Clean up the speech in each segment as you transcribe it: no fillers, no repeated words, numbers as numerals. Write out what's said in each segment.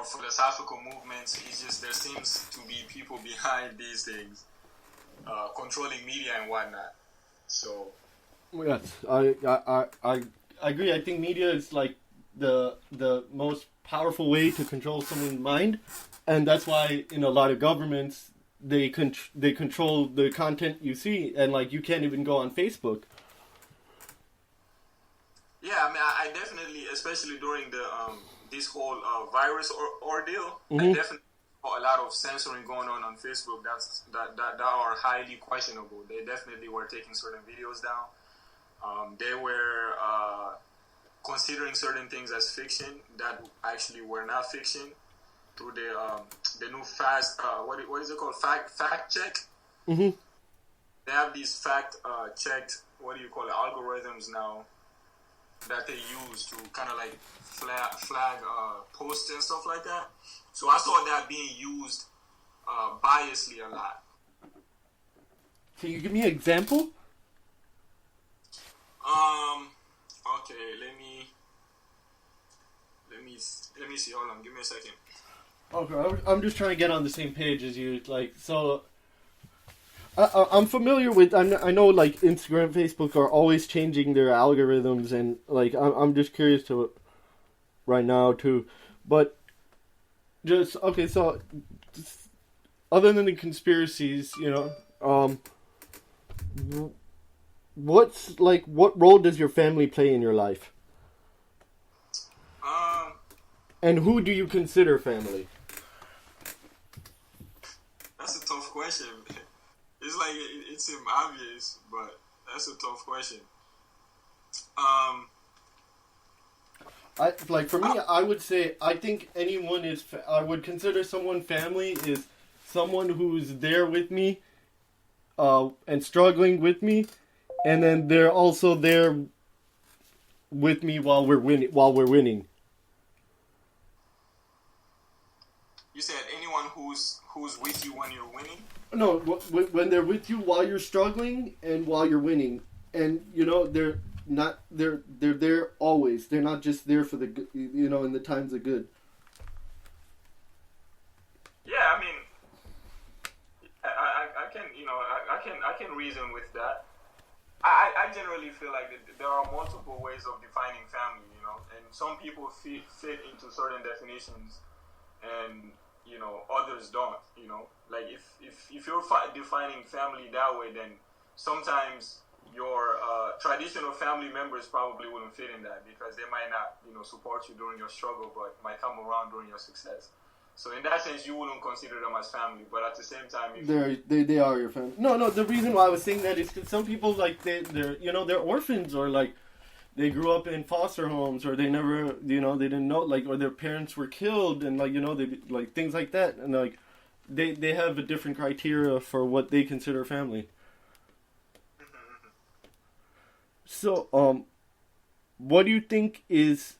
philosophical movements. It's just there seems to be people behind these things, controlling media and whatnot. So Yes, I agree. I think media is like the most powerful way to control someone's mind, and that's why in a lot of governments they control the content you see, and like you can't even go on Facebook. yeah, I mean, I definitely, especially during the this whole virus ordeal, I Mm-hmm. definitely saw a lot of censoring going on Facebook. That are highly questionable. They definitely were taking certain videos down. They were considering certain things as fiction that actually were not fiction through the new fast what is it called, fact check. Mm-hmm. They have these fact checked, what do you call it, algorithms now that they use to kind of like flag posts and stuff like that. So I saw that being used biasly a lot. Can you give me an example? Okay, let me see. Hold on, give me a second. Okay, I'm just trying to get on the same page as you. Like, so I'm familiar with. I know like Instagram, Facebook are always changing their algorithms, and like I'm just curious to right now too. But just okay, so just, other than the conspiracies, what role does your family play in your life? And who do you consider family? That's a tough question. It's like it seems obvious, but that's a tough question. For me, I would say I think anyone is. I would consider someone family is someone who's there with me, and struggling with me, and then they're also there with me while we're winning. You said anyone who's with you when you're winning. No, when they're with you while you're struggling and while you're winning, and they're not they're there always. They're not just there for the in the times of good. Yeah, I mean, I can I can reason with that. I generally feel like there are multiple ways of defining family, and some people fit into certain definitions, and others don't. Like if you're defining family that way, then sometimes your traditional family members probably wouldn't fit in that because they might not support you during your struggle, but might come around during your success. So in that sense, you wouldn't consider them as family, but at the same time, they are your family. No. The reason why I was saying that is because some people like they're orphans, or like they grew up in foster homes, or they never they didn't know, like, or their parents were killed, and like they like things like that, and like they have a different criteria for what they consider family. So what do you think is?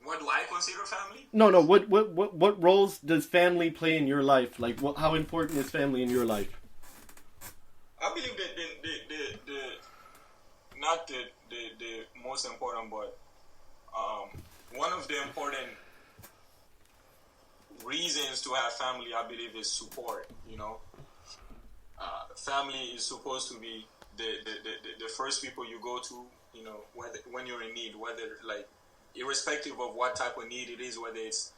What do I consider family? No. What roles does family play in your life? Like, how important is family in your life? I believe that the not the most important, but one of the important reasons to have family, I believe, is support. Family is supposed to be the first people you go to. When you're in need, whether like, irrespective of what type of need it is, whether it's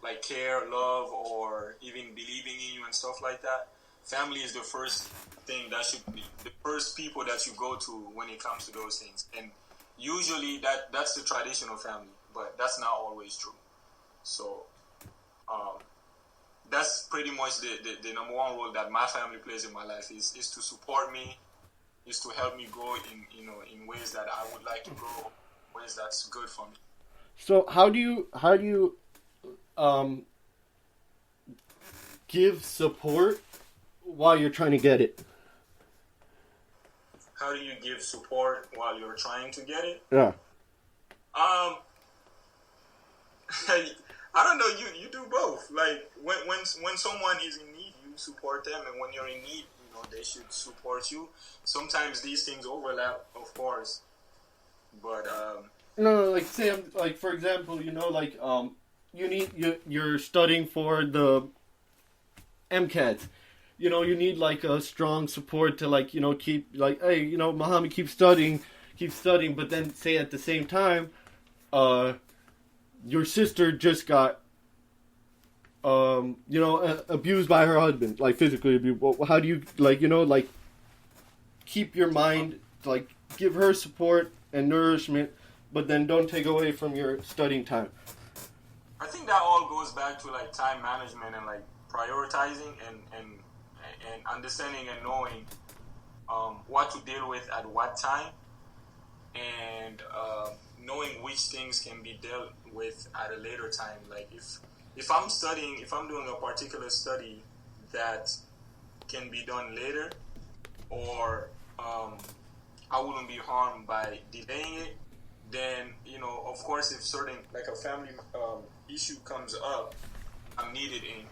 like care, love, or even believing in you and stuff like that, family is the first thing that should be the first people that you go to when it comes to those things. And usually that's the traditional family, but that's not always true. So that's pretty much the number one role that my family plays in my life is to support me, is to help me grow in ways that I would like to grow, ways that's good for me. So how do you give support while you're trying to get it? How do you give support while you're trying to get it? Yeah. I don't know. You do both. Like when someone is in need, you support them, and when you're in need, they should support you. Sometimes these things overlap, of course, but No, like say, like for example, you're studying for the MCATs. You need like a strong support to like keep like, hey, Muhammad, keep studying, but then say at the same time, your sister just got abused by her husband, like physically abused. Well, how do you keep your mind, like give her support and nourishment, but then don't take away from your studying time? I think that all goes back to like time management and like prioritizing and understanding and knowing what to deal with at what time, and knowing which things can be dealt with at a later time. Like if I'm doing a particular study that can be done later, or I wouldn't be harmed by delaying it, then of course, if certain like a family issue comes up, I'm needed in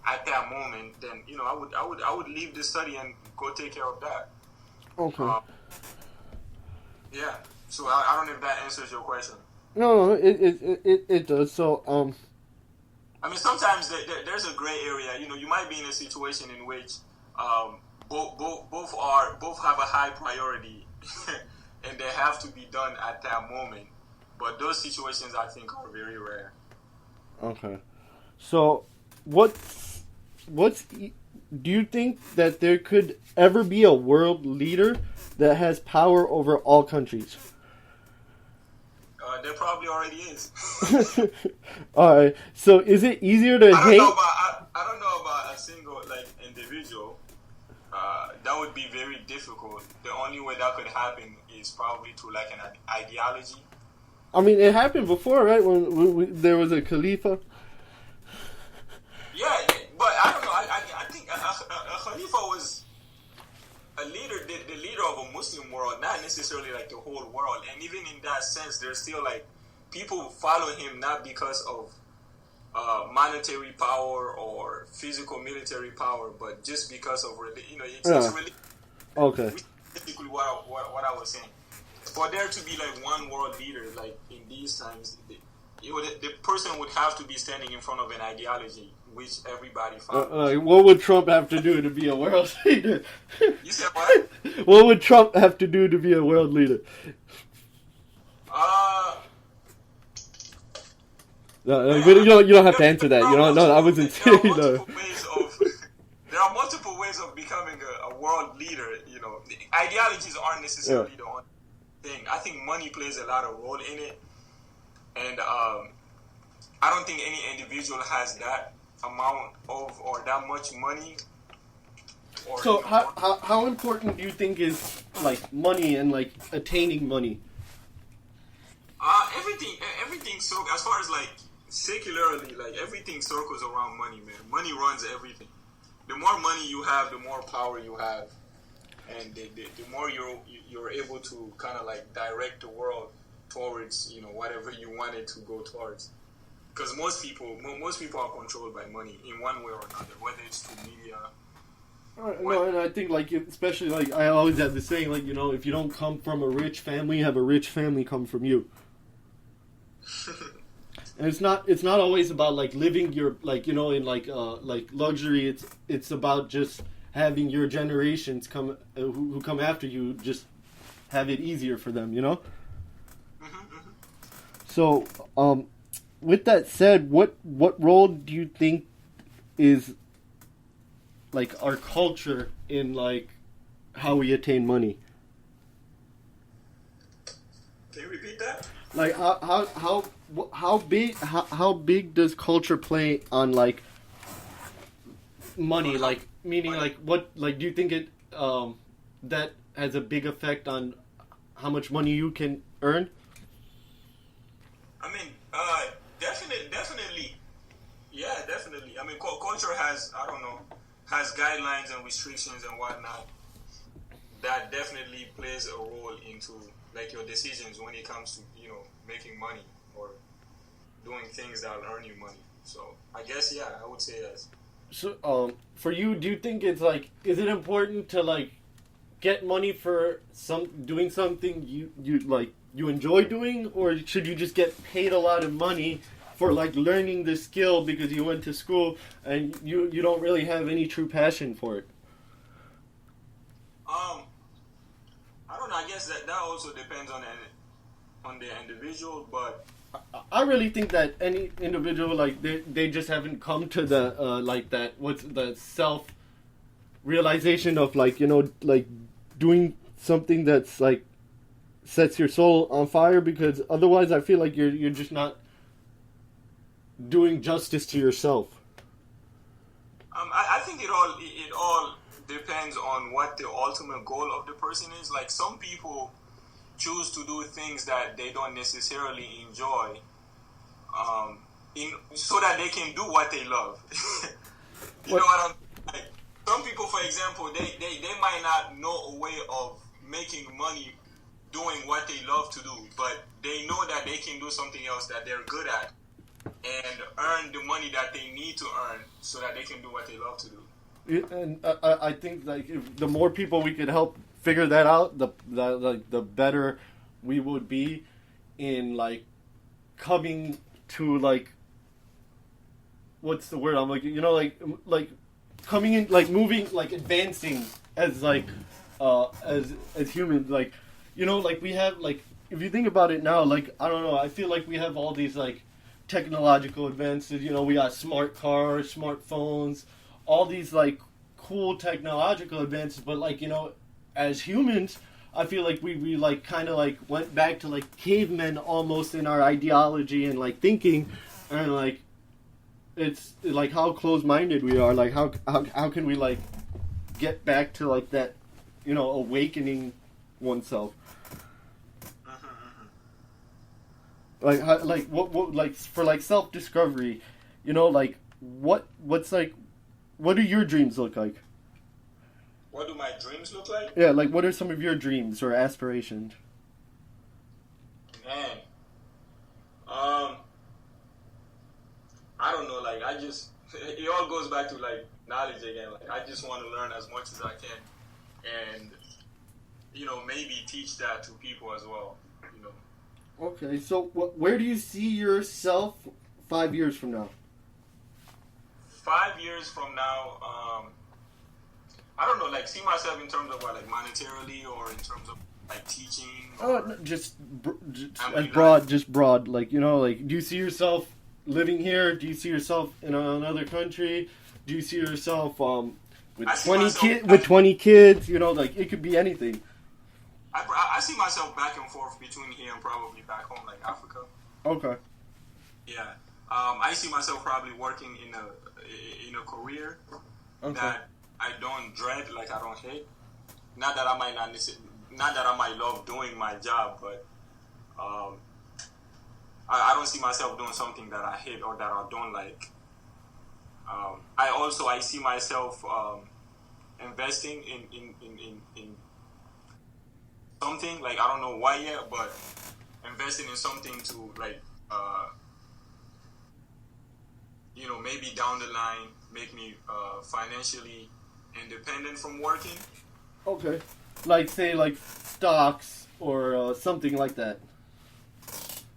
at that moment, then I would leave the study and go take care of that. Okay. Yeah. So I don't know if that answers your question. No, it does. So I mean, sometimes there's a gray area. You might be in a situation in which both have a high priority, and they have to be done at that moment. But those situations, I think, are very rare. Okay. So do you think that there could ever be a world leader that has power over all countries? There probably already is. All right. So is it easier to hate? I don't know about a single like individual. That would be very difficult. The only way that could happen is probably through like an ideology. I mean, it happened before, right? When there was a Khalifa. Yeah, but I don't know. I think a Khalifa was a leader, the leader of a Muslim world, not necessarily like the whole world. And even in that sense, there's still like people follow him not because of monetary power or physical military power, but just because of it's really okay. Basically, what I was saying. For there to be like one world leader, like in these times, the person would have to be standing in front of an ideology which everybody follows. What would Trump have to do to be a world leader? You said what? What would Trump have to do to be a world leader? No, you don't have to answer that. No, I wasn't saying. There are multiple ways of becoming a world leader. Ideologies aren't necessarily the only thing. I think money plays a lot of role in it, and I don't think any individual has that amount of or that much money. So how important do you think is like money and like attaining money? Everything. So as far as like secularly, like everything circles around money, man. Money runs everything. The more money you have, the more power you have, and the more you're able to kind of like direct the world towards whatever you want it to go towards. Because most people are controlled by money in one way or another, whether it's through media. No, and I think like especially like I always have the saying like if you don't come from a rich family, have a rich family come from you. And it's not always about like living your like in like luxury. It's about just having your generations come who come after you just have it easier for them. So with that said, what role do you think is like our culture in like how we attain money? Can you repeat that? Like how big does culture play on like money? Like meaning like what like do you think it that has a big effect on how much money you can earn? I mean, definitely. Yeah, definitely. I mean, culture has guidelines and restrictions and whatnot that definitely plays a role into like your decisions when it comes to making money or doing things that will earn you money. So I guess I would say yes. So for you, do you think it's like is it important to like get money for doing something you enjoy doing, or should you just get paid a lot of money for like learning the skill because you went to school and you don't really have any true passion for it? I don't know. I guess that also depends on the individual, but I really think that any individual, like, they just haven't come to the like that, what's the self realization of, like, you know, like doing something that's like sets your soul on fire, because otherwise I feel like you're just not doing justice to yourself. I think it all depends on what the ultimate goal of the person is. Like, some people choose to do things that they don't necessarily enjoy, so that they can do what they love. You know what I'm like? Some people, for example, they might not know a way of making money doing what they love to do, but they know that they can do something else that they're good at and earn the money that they need to earn so that they can do what they love to do. And I think, like, if the more people we could help figure that out, the better we would be in, like, coming to, like, what's the word I'm looking, you know, like coming in, like, moving, like, advancing as, like, as humans, like, you know, like, we have, like, if you think about it now, like, I don't know, I feel like we have all these, like, technological advances, you know, we got smart cars, smartphones, all these, like, cool technological advances, but, like, you know, as humans, I feel like we like, kind of, like, went back to, like, cavemen almost in our ideology and, like, thinking, and, like, it's, like, how close-minded we are, like, how can we, like, get back to, like, that, you know, awakening oneself. Like, how, like, what, like, for, like, self-discovery, you know, like, what's, like, what do your dreams look like? What do my dreams look like? Yeah, like, what are some of your dreams or aspirations? Man, I don't know, like, it all goes back to, like, knowledge again. Like, I just want to learn as much as I can, and, you know, maybe teach that to people as well, you know. Okay, so where do you see yourself 5 years from now? 5 years from now, I don't know, like, see myself in terms of what, like, monetarily, or in terms of, like, teaching? Oh, just as broad, just broad. Like, you know, like, do you see yourself living here? Do you see yourself in another country? Do you see yourself with 20 kids? You know, like, it could be anything. I see myself back and forth between here and probably back home, like Africa. Okay. Yeah. I see myself probably working in a career that I don't dread, like, I don't hate. Not that I might love doing my job, but I don't see myself doing something that I hate or that I don't like. I see myself investing in something, like, I don't know why yet, but investing in something to, like, you know, maybe down the line make me financially independent from working. Okay. Like, say, like, stocks or something like that.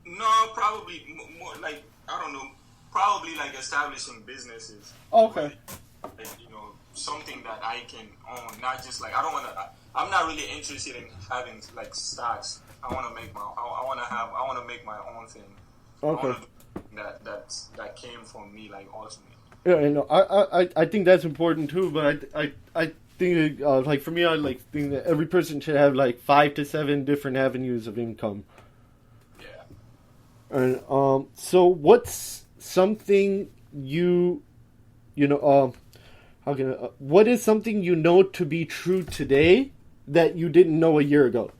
No, probably more like, I don't know, probably like establishing businesses. Okay. Like, you know, something that I can own, not just like, I'm not really interested in having, like, stocks. I want to make my own thing. Okay. That came from me, like, ultimately. Yeah, I know. I think that's important too, but I think like, for me, I like think that every person should have like 5 to 7 different avenues of income. Yeah. And so what's something you know what is something you know to be true today that you didn't know a year ago?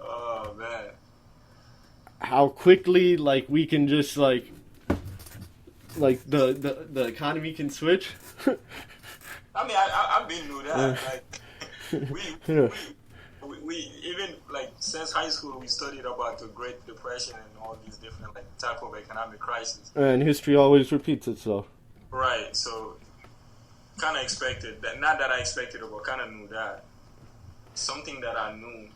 Oh man. How quickly, like, we can just like the economy can switch. I mean, I've been through that. Like, we even, like, since high school we studied about the Great Depression and all these different, like, type of economic crises. And history always repeats itself. Right. So kind of expected that. Not that I expected it, but kind of knew that. something that I knew